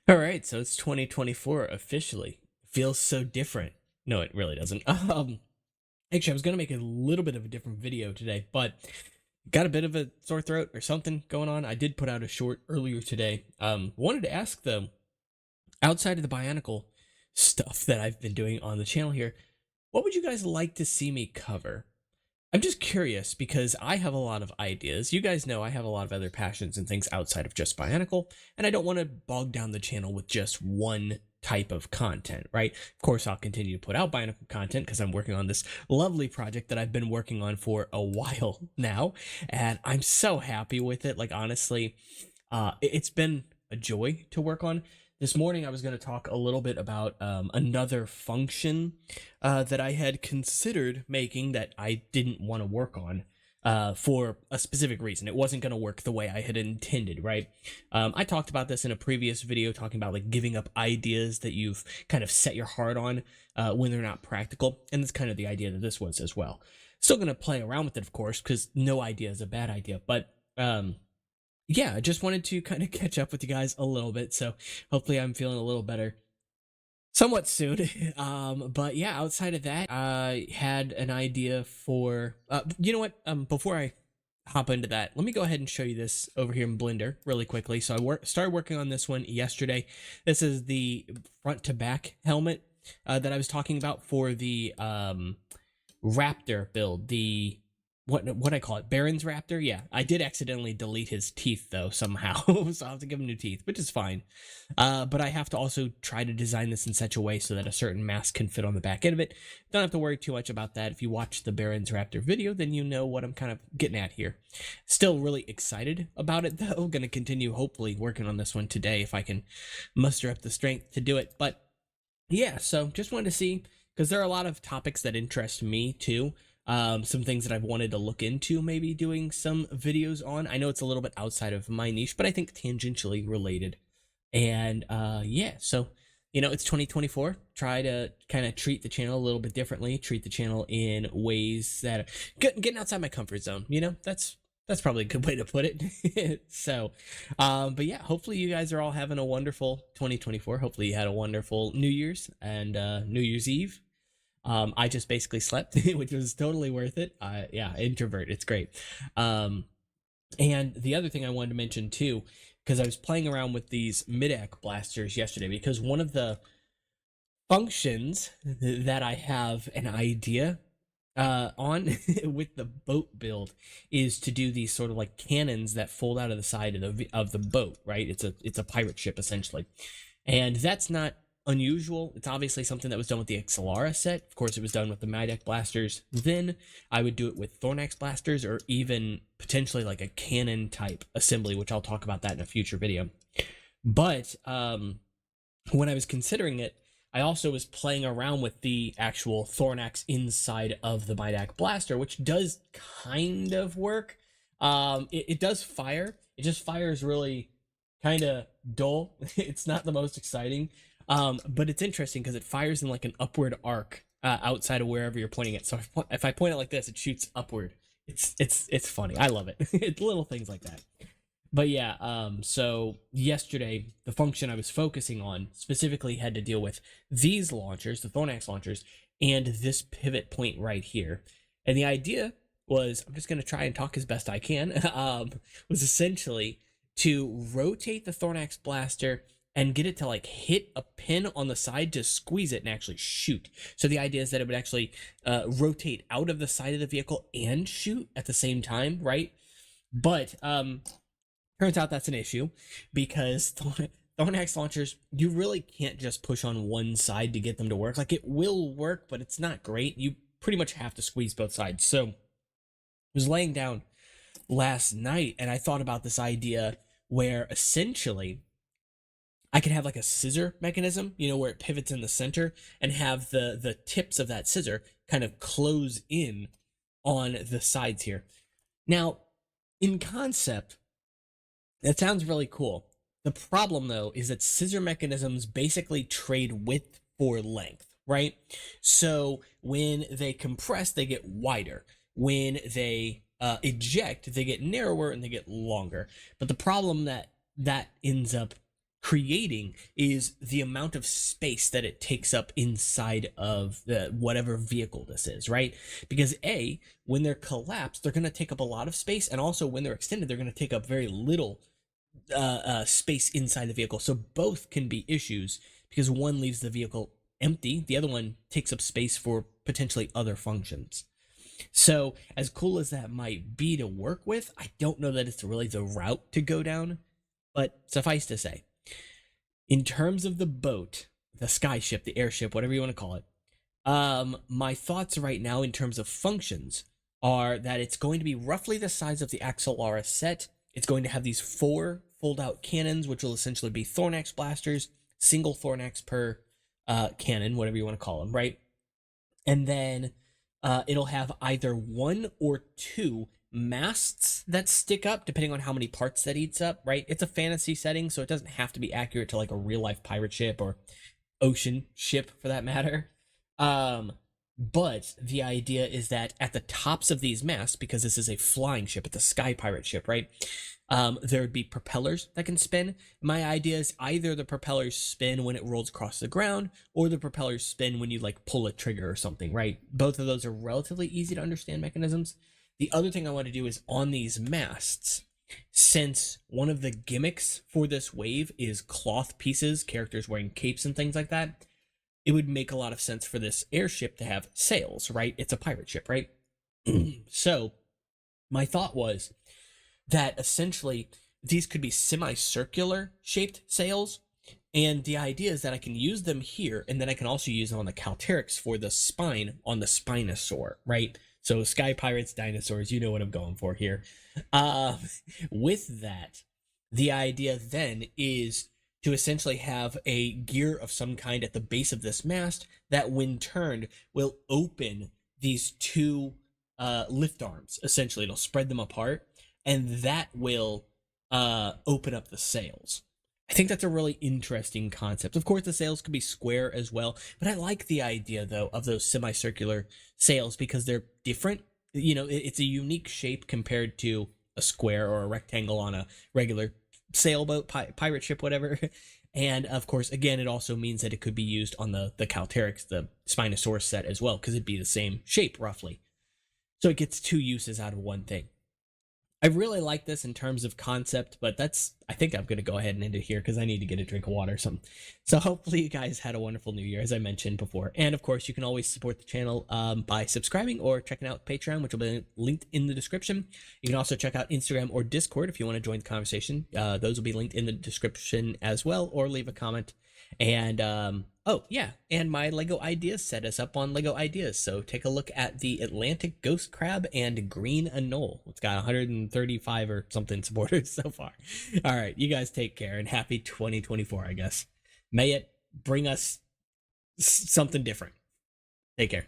All right, so it's 2024 officially. Feels so different. No, it really doesn't. Actually, I was gonna make a little bit of a different video today, but got a bit of a sore throat or something going on. I did put out a short earlier today. Wanted to ask though, outside of the Bionicle stuff that I've been doing on the channel here, what would you guys like to see me cover? I'm just curious because I have a lot of ideas. You guys know I have a lot of other passions and things outside of just Bionicle, and I don't want to bog down the channel with just one type of content, right? Of course, I'll continue to put out Bionicle content because I'm working on this lovely project that I've been working on for a while now, and I'm so happy with it. Like, honestly, it's been a joy to work on. This morning, I was going to talk a little bit about another function that I had considered making that I didn't want to work on for a specific reason. It wasn't going to work the way I had intended, right? I talked about this in a previous video, talking about like giving up ideas that you've kind of set your heart on when they're not practical. And that's kind of the idea that this was as well. Still going to play around with it, of course, because no idea is a bad idea. But yeah, I just wanted to kind of catch up with you guys a little bit. So hopefully I'm feeling a little better somewhat soon. But yeah, outside of that, I had an idea for, you know what? Before I hop into that, let me go ahead and show you this over here in Blender really quickly. So I started working on this one yesterday. This is the front to back helmet that I was talking about for the Raptor build, the what I call it, Baron's Raptor. Yeah, I did accidentally delete his teeth though somehow, so I'll have to give him new teeth, which is fine. But I have to also try to design this in such a way so that a certain mask can fit on the back end of it. Don't have to worry too much about that. If you watch the Baron's Raptor video, then you know what I'm kind of getting at here. Still really excited about it though. Going to continue hopefully working on this one today if I can muster up the strength to do it. But yeah, so just wanted to see, because there are a lot of topics that interest me too. Some things that I've wanted to look into, maybe doing some videos on. I know it's a little bit outside of my niche, but I think tangentially related. And yeah, so it's 2024. Try to kind of treat the channel a little bit differently. Treat the channel in ways that getting outside my comfort zone. That's probably a good way to put it. So, but yeah, hopefully you guys are all having a wonderful 2024. Hopefully you had a wonderful New Year's and New Year's Eve. I just basically slept, which was totally worth it. Yeah, introvert. It's great. And the other thing I wanted to mention too, because I was playing around with these mid-act blasters yesterday, because one of the functions that I have an idea on with the boat build is to do these sort of like cannons that fold out of the side of the boat, right? It's a pirate ship essentially, and that's not unusual. It's obviously something that was done with the Axelara set. Of course, it was done with the mid-act blasters. Then I would do it with Thornax blasters, or even potentially like a cannon type assembly, which I'll talk about that in a future video. But when I was considering it, I also was playing around with the actual Thornax inside of the mid-act blaster, which does kind of work. It does fire. It just fires really kind of dull. It's not the most exciting. But it's interesting because it fires in like an upward arc outside of wherever you're pointing it. So if I point it like this, it shoots upward. It's funny. I love it. It's little things like that. But yeah, so yesterday, the function I was focusing on specifically had to deal with these launchers, the Thornax launchers, and this pivot point right here. And the idea was, I'm just going to try and talk as best I can, was essentially to rotate the Thornax blaster and get it to like hit a pin on the side to squeeze it and actually shoot. So the idea is that it would actually rotate out of the side of the vehicle and shoot at the same time, right? But turns out that's an issue, because Thornax launchers, you really can't just push on one side to get them to work. Like, it will work, but it's not great. You pretty much have to squeeze both sides. So I was laying down last night and I thought about this idea where essentially I could have like a scissor mechanism, where it pivots in the center, and have the tips of that scissor kind of close in on the sides here. Now, in concept, that sounds really cool. The problem, though, is that scissor mechanisms basically trade width for length, right? So when they compress, they get wider. When they eject, they get narrower and they get longer. But the problem that ends up creating is the amount of space that it takes up inside of the whatever vehicle this is, right? Because when they're collapsed, they're going to take up a lot of space, and also when they're extended, they're going to take up very little space inside the vehicle. So both can be issues because one leaves the vehicle empty, the other one takes up space for potentially other functions. So as cool as that might be to work with, I don't know that it's really the route to go down. But suffice to say, in terms of the boat, the skyship, the airship, whatever you want to call it, my thoughts right now in terms of functions are that it's going to be roughly the size of the Axelara set. It's going to have these 4 fold-out cannons, which will essentially be Thornax blasters, single Thornax per cannon, whatever you want to call them, right? And then it'll have either 1 or 2 masts that stick up, depending on how many parts that eats up, right? It's a fantasy setting, so it doesn't have to be accurate to like a real-life pirate ship or ocean ship for that matter. But the idea is that at the tops of these masts, because this is a flying ship, it's a sky pirate ship, right? There would be propellers that can spin. My idea is either the propellers spin when it rolls across the ground, or the propellers spin when you like pull a trigger or something, right? Both of those are relatively easy to understand mechanisms. The other thing I want to do is on these masts, since one of the gimmicks for this wave is cloth pieces, characters wearing capes and things like that, it would make a lot of sense for this airship to have sails, right? It's a pirate ship, right? So my thought was that essentially these could be semicircular shaped sails. And the idea is that I can use them here, and then I can also use them on the Calterex for the spine on the Spinosaur, right? So Sky Pirates, dinosaurs, you know what I'm going for here. With that, the idea then is to essentially have a gear of some kind at the base of this mast that when turned will open these 2 lift arms. Essentially, it'll spread them apart, and that will open up the sails. I think that's a really interesting concept. Of course, the sails could be square as well, but I like the idea, though, of those semicircular sails because they're different. You know, it's a unique shape compared to a square or a rectangle on a regular sailboat, pirate ship, whatever. And, of course, again, it also means that it could be used on the Calterex, the Spinosaurus set as well, because it'd be the same shape, roughly. So it gets 2 uses out of one thing. I really like this in terms of concept, but I think I'm going to go ahead and end it here because I need to get a drink of water or something. So hopefully you guys had a wonderful new year, as I mentioned before. And of course, you can always support the channel by subscribing or checking out Patreon, which will be linked in the description. You can also check out Instagram or Discord if you want to join the conversation. Those will be linked in the description as well, or leave a comment. And oh yeah, and my Lego Ideas set is up on Lego Ideas, so take a look at the Atlantic Ghost Crab and Green Anole. It's got 135 or something supporters so far. All right, you guys take care and happy 2024, I guess. May it bring us something different. Take care.